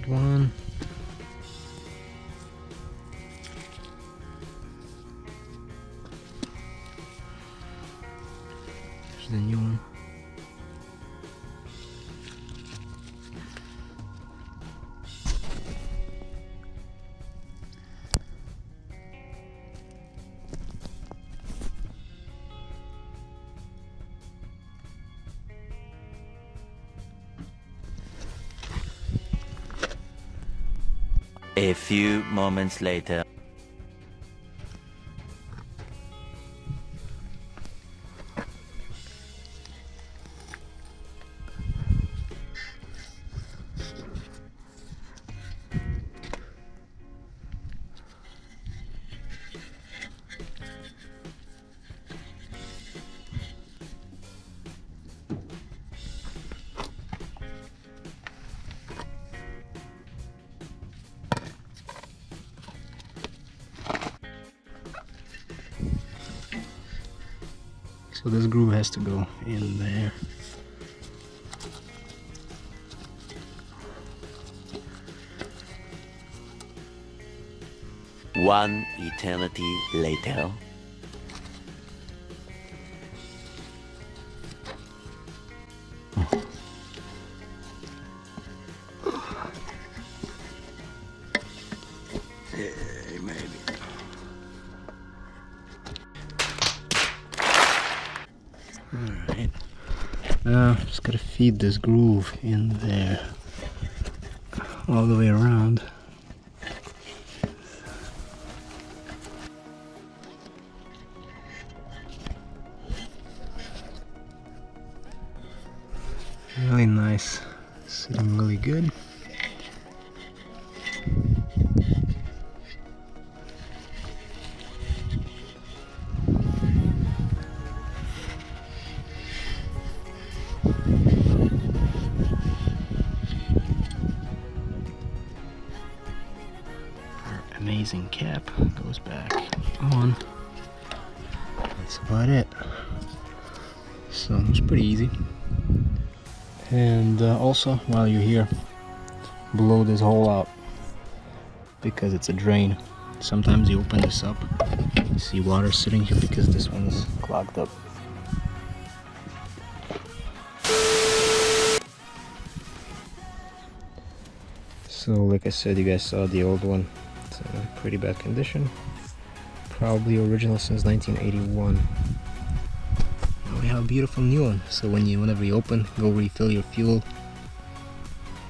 old one. There's the new one. A few moments later. So this groove has to go in there. One eternity later. Maybe. Alright. Now just gotta feed this groove in there all the way around. Really nice, sitting really good. Our amazing cap goes back on. That's about it. So it's pretty easy. And also, while you're here, blow this hole out because it's a drain. Sometimes you open this up, you see water sitting here because this one is clogged up. So like I said, you guys saw the old one. It's in pretty bad condition. Probably original since 1981. We have a beautiful new one, so whenever you open, go refill your fuel,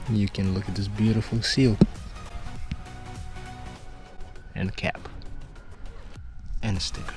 you can look at this beautiful seal and cap and sticker.